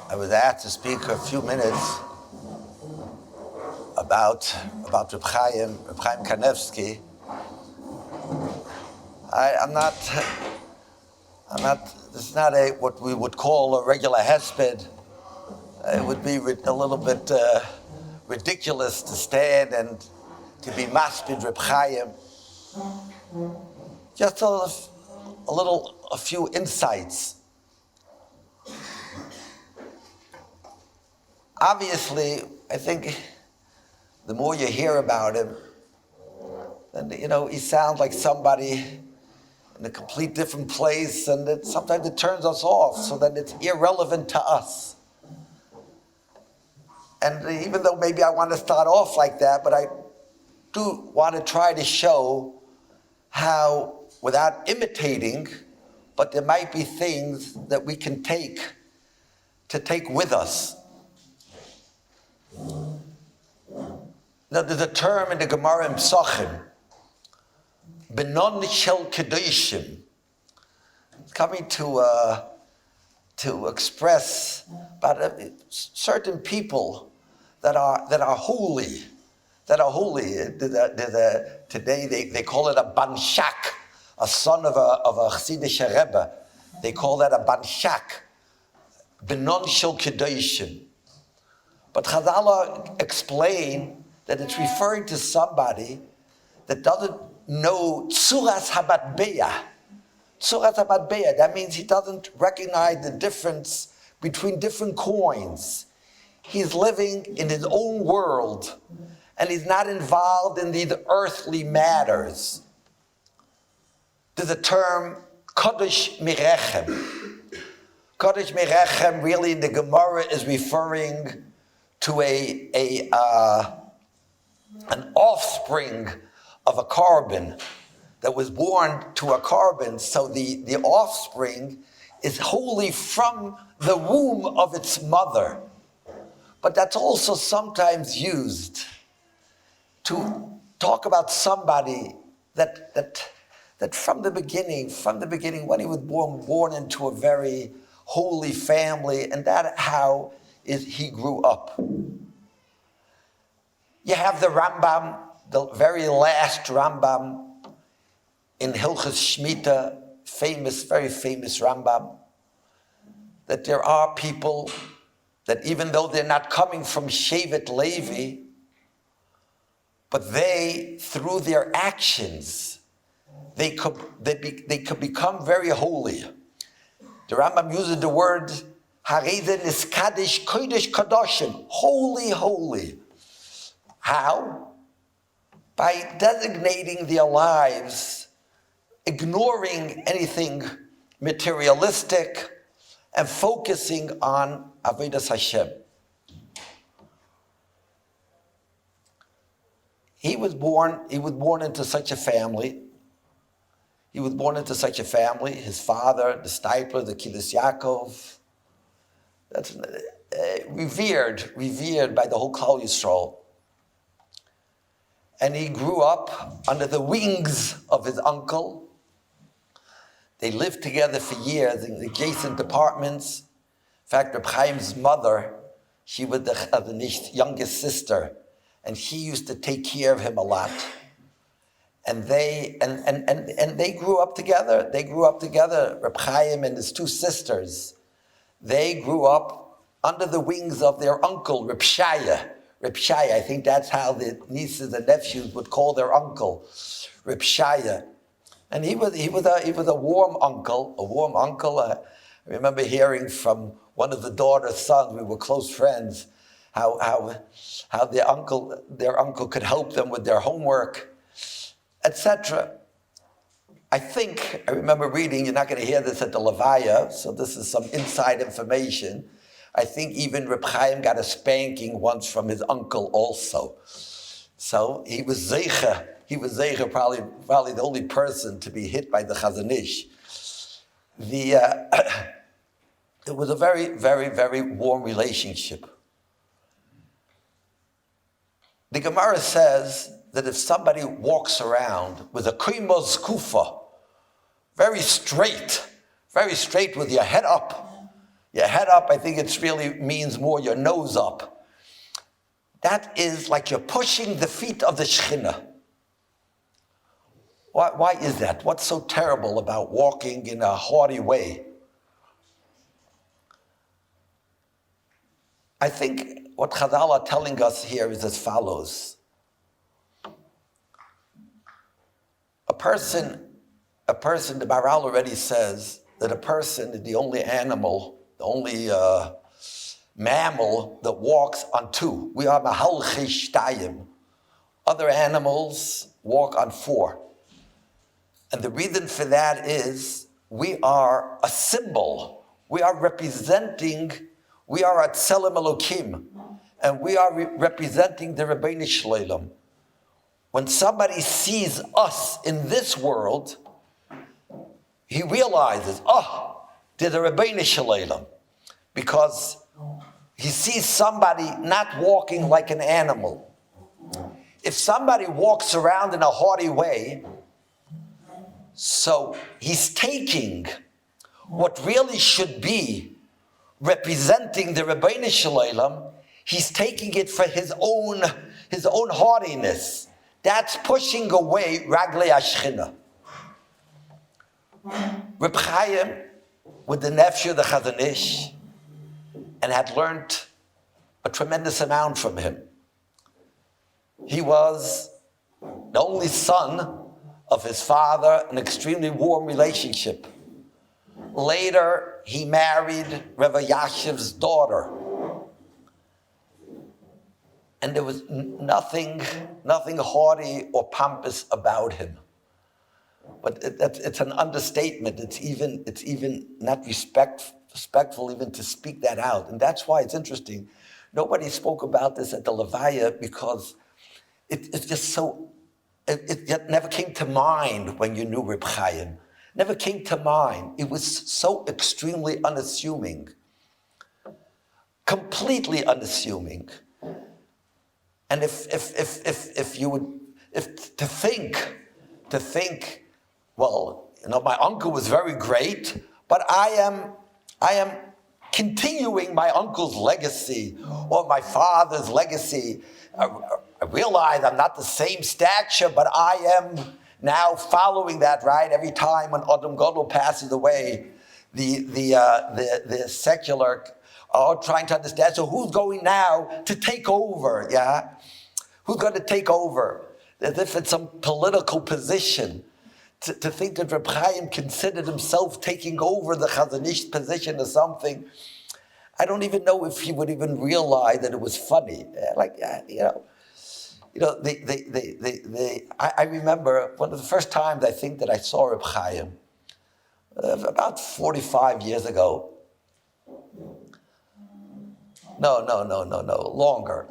I was asked to speak a few minutes about Reb Chaim Kanievsky. I'm not. This is not what we would call a regular hesped. It would be a little bit ridiculous to stand and to be maspid Reb Chaim. Just a few insights. Obviously, I think the more you hear about him, then he sounds like somebody in a complete different place, and sometimes it turns us off, so that it's irrelevant to us. And even though maybe I want to start off like that, but I do want to try to show how, without imitating, but there might be things that we can take with us. Now, there's a term in the Gemara in Psachim, Benon Shel Kedoshim. It's coming to express about certain people that are holy. Today they call it a banshak, a son of a Chassidish Rebbe. They call that a banshak, Benon Shel Kedoshim. But Chazal explain that it's referring to somebody that doesn't know Tzuras HaMatbeah. Tzuras HaMatbeah, that means he doesn't recognize the difference between different coins. He's living in his own world, and he's not involved in these earthly matters. There's a term, Kodesh Mirechem. Kodesh Mirechem really in the Gemara is referring to an offspring of a carbon that was born to a carbon. So the offspring is wholly from the womb of its mother. But that's also sometimes used to talk about somebody that from the beginning, when he was born into a very holy family, and that how he grew up. You have the Rambam, the very last Rambam in Hilchos Shmita, very famous Rambam, that there are people that even though they're not coming from Shevet Levi, but they, through their actions, they could become very holy. The Rambam uses the word Hareze Niskadish Kodesh Kadoshim, holy. How? By designating their lives, ignoring anything materialistic, and focusing on Avodas Hashem. He was born into such a family. His father, the Stipler, the Kilis Yaakov, that's revered by the whole Klal Yisrael. And he grew up under the wings of his uncle. They lived together for years in adjacent apartments. In fact, Reb Chaim's mother, she was the youngest sister, and she used to take care of him a lot. And they grew up together. Reb Chaim and his two sisters. They grew up under the wings of their uncle, Reb Shaya. I think that's how the nieces and nephews would call their uncle, Reb Shaya. And he was a warm uncle. I remember hearing from one of the daughter's sons, we were close friends, how their uncle could help them with their homework, etc. I remember reading, you're not going to hear this at the Levaya, so this is some inside information. I think even Reb Chaim got a spanking once from his uncle also. So he was zeicha. Probably the only person to be hit by the Chazon Ish. It was a very, very, very warm relationship. The Gemara says that if somebody walks around with a koimos kufa, very straight with your head up, Your head up, I think it really means more your nose up. That is like you're pushing the feet of the Shekhinah. Why is that? What's so terrible about walking in a haughty way? I think what Chazal are telling us here is as follows. A person, the Baral already says that a person is the only animal, the only mammal that walks on two. We are mahalchi shtayim. Other animals walk on four. And the reason for that is we are a symbol. We are representing, we are at Tselem Elokim, and we are representing the Rabbeinu Shleilam. When somebody sees us in this world, he realizes, there's a Rabbeinu Shleilam, because he sees somebody not walking like an animal. If somebody walks around in a haughty way, so he's taking what really should be representing the Rebbeinu Shleilam, he's taking it for his own haughtiness. That's pushing away Raglei Ashchina. Reb Chaim, with the nephew, the Chazon Ish, and had learned a tremendous amount from him. He was the only son of his father, an extremely warm relationship. Later, he married Rav Yashiv's daughter. And there was nothing haughty or pompous about him. But it's an understatement. It's even not respectful even to speak that out. And that's why it's interesting. Nobody spoke about this at the Levaya because it's just so... It never came to mind when you knew Reb Chaim. Never came to mind. It was so extremely unassuming. Completely unassuming. And if you would to think, well, my uncle was very great, but I am continuing my uncle's legacy or my father's legacy. I realize I'm not the same stature, but I am now following that, right? Every time when Adam Gadol passes away, the secular are trying to understand, so who's going now to take over, yeah? Who's going to take over? As if it's some political position. To think that Reb Chaim considered himself taking over the Chazon Ish position or something, I don't even know if he would even realize that it was funny. I remember one of the first times I think that I saw Reb Chaim, about 45 years ago. No, longer.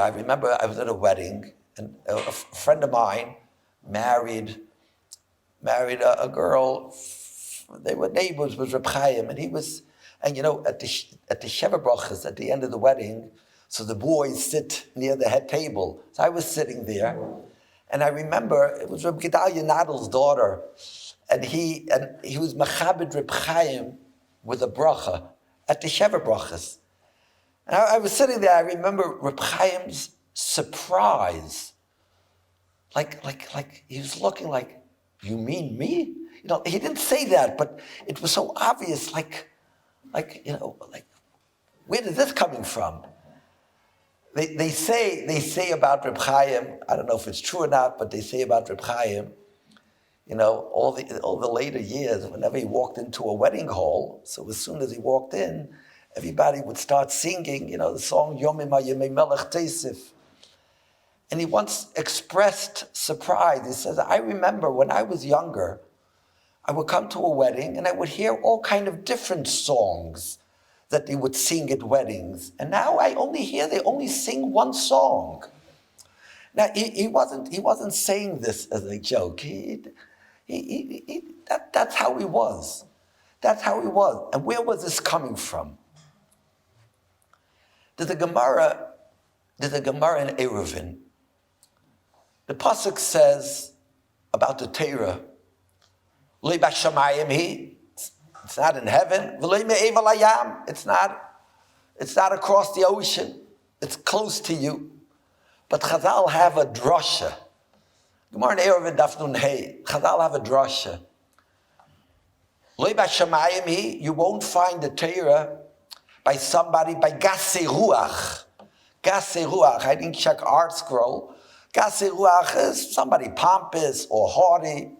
I remember I was at a wedding, and a friend of mine married a girl. They were neighbors with Reb Chaim, and he was, and at the Sheva Brachas at the end of the wedding, so the boys sit near the head table. So I was sitting there, and I remember it was Reb Gedalia Nadel's daughter, and he was Machabed Reb Chaim with a bracha at the Sheva Brachas. And I was sitting there. I remember Reb Chaim's surprise, like he was looking like, "You mean me?" He didn't say that, but it was so obvious. Like where is this coming from? They say about Reb Chaim, I don't know if it's true or not, but they say about Reb Chaim, all the later years, whenever he walked into a wedding hall, so as soon as he walked in, everybody would start singing, the song Yomim HaYemei Melech Teisif. And he once expressed surprise. He says, I remember when I was younger, I would come to a wedding and I would hear all kind of different songs that they would sing at weddings. And now I only hear they only sing one song. Now, he wasn't saying this as a joke. That's how he was. That's how he was. And where was this coming from? There's a Gemara in Eruvin. The pasuk says about the Torah, "Lo b'shamayim hi," It's not in heaven. It's not across the ocean. It's close to you. But Chazal have a drasha. Gemara in Erev Daf Nun Hey. Chazal have a drasha. You won't find the Torah by somebody, by Gasei Ruach. Gasei Ruach, I didn't check Art Scroll. Gasei Ruach is somebody pompous or haughty.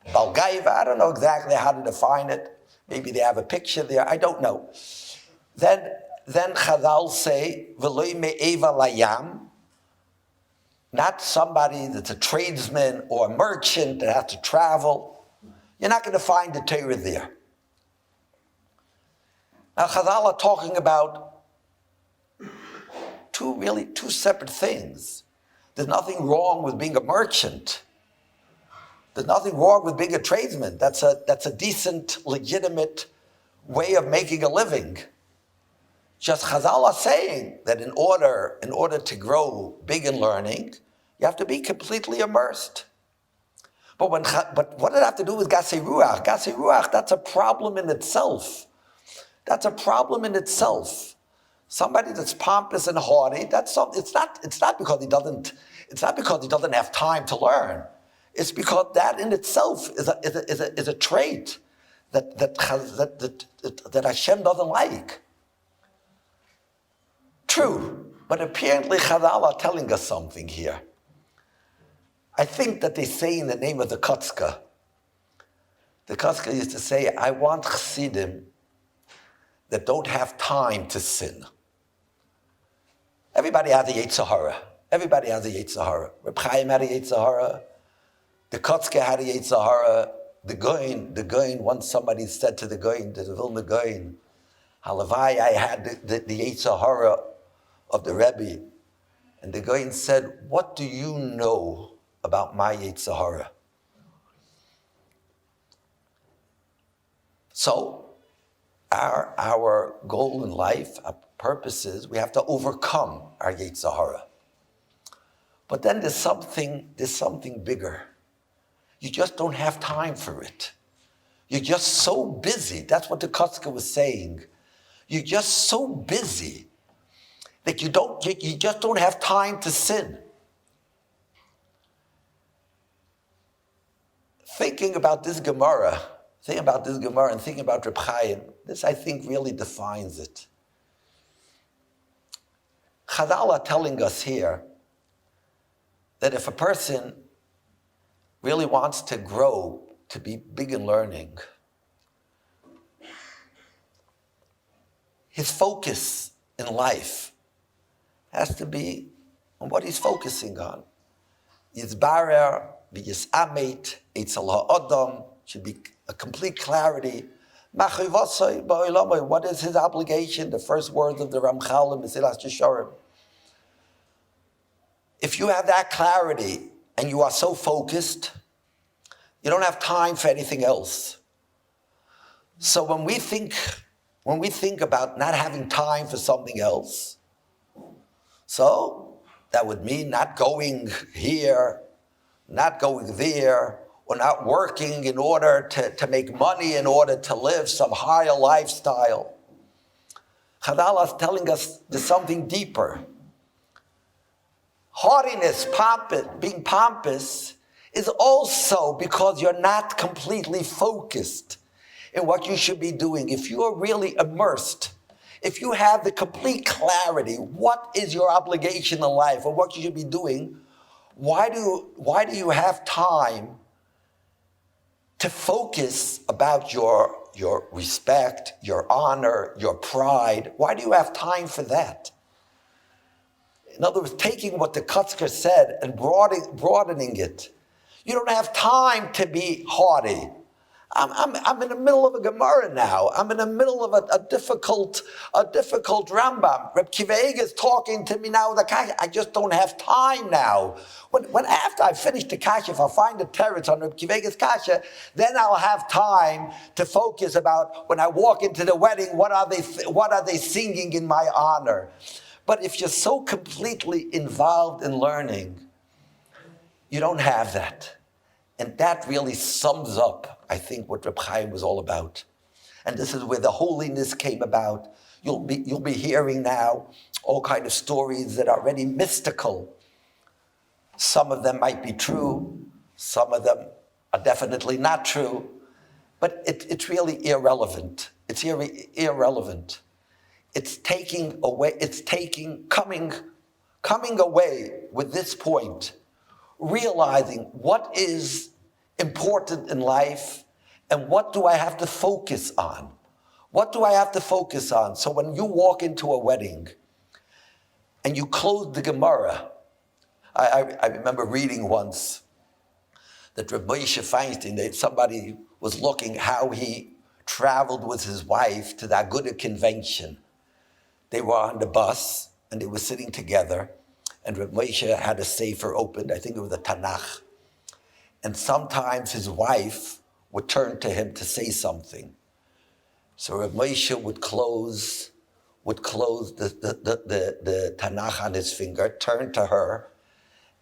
Balgaiva, I don't know exactly how to define it. Maybe they have a picture there, I don't know. Then Chazal say, V'loi me'eva layam, not somebody that's a tradesman or a merchant that has to travel. You're not going to find the Torah there. Now Chazal are talking about two separate things. There's nothing wrong with being a merchant. There's nothing wrong with being a tradesman. That's a decent, legitimate way of making a living. Just Chazal are saying that in order to grow big in learning, you have to be completely immersed. But what did it have to do with Gasei Ruach? Gasei Ruach, that's a problem in itself. That's a problem in itself. Somebody that's pompous and haughty, it's not because he doesn't have time to learn. It's because that in itself is a trait that Hashem doesn't like. True, but apparently Chazal are telling us something here. I think that they say in the name of the Kaska. The Kaska used to say, I want Chassidim that don't have time to sin. Everybody has a Yetzer Hara. Everybody has a Yetzer Hara. Reb Chaim had a Yetzer Hara. The Kaska had a Yetzer Hara. The Goin, once somebody said to the Vilna Goin, Halavai, I had the Yetzer Hara of the Rebbe. And the Goin said, what do you know about my Yetzer Hara? So, our goal in life, our purpose is we have to overcome our Yetzer Hara. But then there's something bigger. You just don't have time for it. You're just so busy. That's what the Kaska was saying. You're just so busy that you just don't have time to sin. Thinking about this Gemara and thinking about Reb Chaim, this I think really defines it. Chazal are telling us here that if a person really wants to grow, to be big in learning, his focus in life has to be on what he's focusing on. Yizbarer, v'yisamet, etzel ha'adam, should be a complete clarity. What is his obligation? The first words of the Ramchal in Mesilas Yesharim. If you have that clarity and you are so focused, you don't have time for anything else. So when we think about not having time for something else, so that would mean not going here, not going there, or not working in order to make money, in order to live some higher lifestyle. Chazal is telling us there's something deeper. Haughtiness, being pompous, is also because you're not completely focused in what you should be doing. If you are really immersed, if you have the complete clarity, what is your obligation in life or what you should be doing, why do you have time to focus about your respect, your honor, your pride? Why do you have time for that? In other words, taking what the Kutzker said and broadening it. You don't have time to be haughty. I'm in the middle of a Gemara now. I'm in the middle of a difficult Rambam. Reb Kiva Eiger is talking to me now with a kasha. I just don't have time now. When after I finish the kasha, if I find the teretz on Reb Kiva Eiger's kasha, then I'll have time to focus about when I walk into the wedding, what are they singing in my honor? But if you're so completely involved in learning, you don't have that. And that really sums up, I think, what Reb Chaim was all about. And this is where the holiness came about. You'll be hearing now all kind of stories that are already mystical. Some of them might be true, some of them are definitely not true, but it's really irrelevant. It's irrelevant. It's coming away with this point, realizing what is important in life and what do I have to focus on? What do I have to focus on? So when you walk into a wedding and you close the Gemara, I remember reading once that Reb Moshe Feinstein, that somebody was looking how he traveled with his wife to the Aguda convention. They were on the bus and they were sitting together, and Reb Moshe had a sefer opened, I think it was a Tanakh. And sometimes his wife would turn to him to say something. So Reb Moshe would close the Tanakh on his finger, turn to her,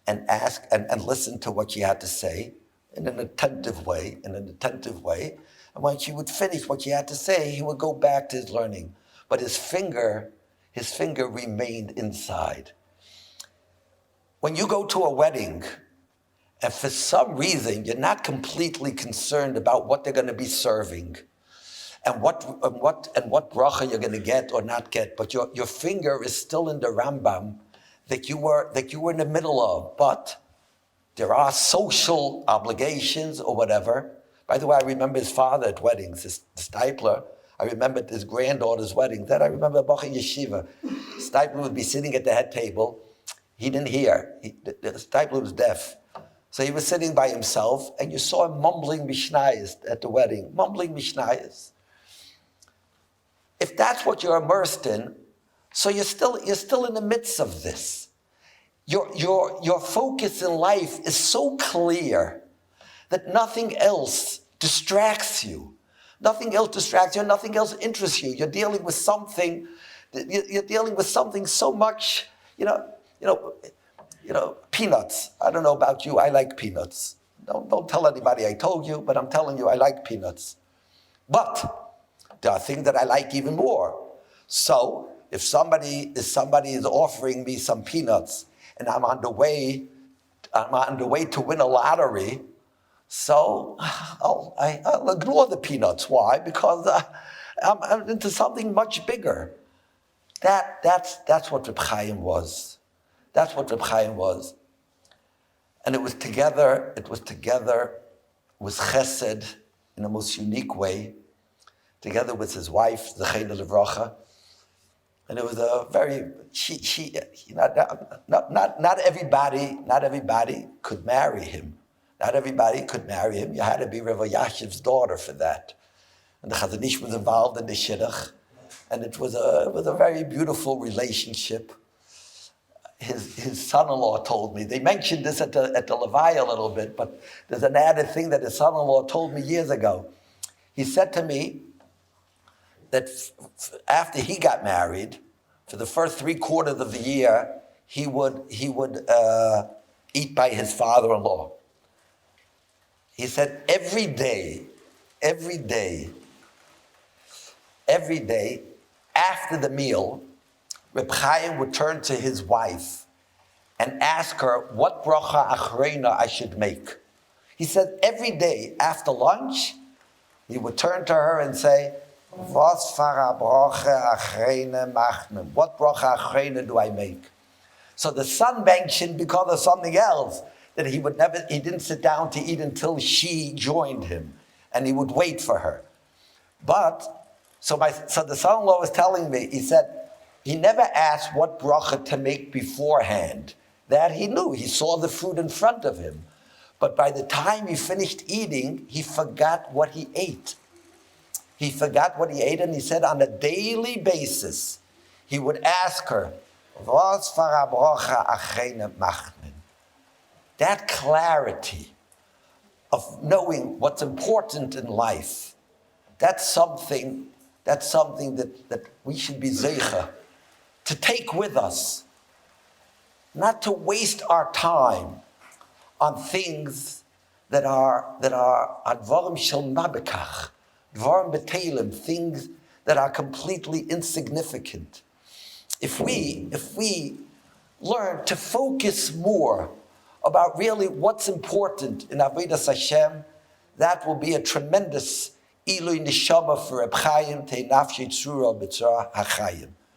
and ask and listen to what she had to say in an attentive way. And when she would finish what she had to say, he would go back to his learning. But his finger remained inside. When you go to a wedding, and for some reason you're not completely concerned about what they're going to be serving, and what bracha you're going to get or not get, but your finger is still in the Rambam that you were in the middle of, but there are social obligations or whatever. By the way, I remember his father at weddings, his Stipler. I remember his granddaughter's wedding. Then I remember Bach Yeshiva. Stipler would be sitting at the head table. He didn't hear. The Stipler was deaf. So he was sitting by himself, and you saw him mumbling Mishnayos at the wedding, mumbling Mishnayos. If that's what you're immersed in, so you're still in the midst of this. Your focus in life is so clear that nothing else distracts you. Nothing else distracts you, nothing else interests you. You're dealing with something so much, peanuts. I don't know about you, I like peanuts. Don't tell anybody I told you, but I'm telling you I like peanuts. But there are things that I like even more. So if somebody is offering me some peanuts and I'm on the way to win a lottery, so I'll ignore the peanuts. Why? Because I'm into something much bigger. That's what Reb Chaim was. That's what Reb Chaim was. And it was together with chesed in a most unique way, together with his wife, Zechayna Levracha. And it was a very, not everybody could marry him. Not everybody could marry him. You had to be Rav Yashiv's daughter for that. And the Chazon Ish was involved in the shidduch. And it was a very beautiful relationship. His son-in-law told me, they mentioned this at the Levi a little bit, but there's an added thing that his son-in-law told me years ago. He said to me that after he got married, for the first 3/4 of the year, he would eat by his father-in-law. He said every day, after the meal, Reb Chaim would turn to his wife and ask her what bracha achreina I should make. He said every day after lunch, he would turn to her and say, "Was fara bracha achreina machnem? What bracha achreina do I make?" So the son mentioned because of something else that he didn't sit down to eat until she joined him, and he would wait for her. So the son-in-law was telling me, he said, he never asked what bracha to make beforehand. That he knew. He saw the food in front of him. But by the time he finished eating, he forgot what he ate. He forgot what he ate, and he said on a daily basis, he would ask her, "Was fara bracha achreina machnen?" That clarity of knowing what's important in life, that's something that we should be zeicha to take with us, not to waste our time on things that are advarim shel mabekach, Dvarim b'teilim, things that are completely insignificant. If we learn to focus more about really what's important in Avodas Hashem, that will be a tremendous Ilui Neshama for Reb Chaim Tei Nafshei Tzura B'Tzara HaChaim.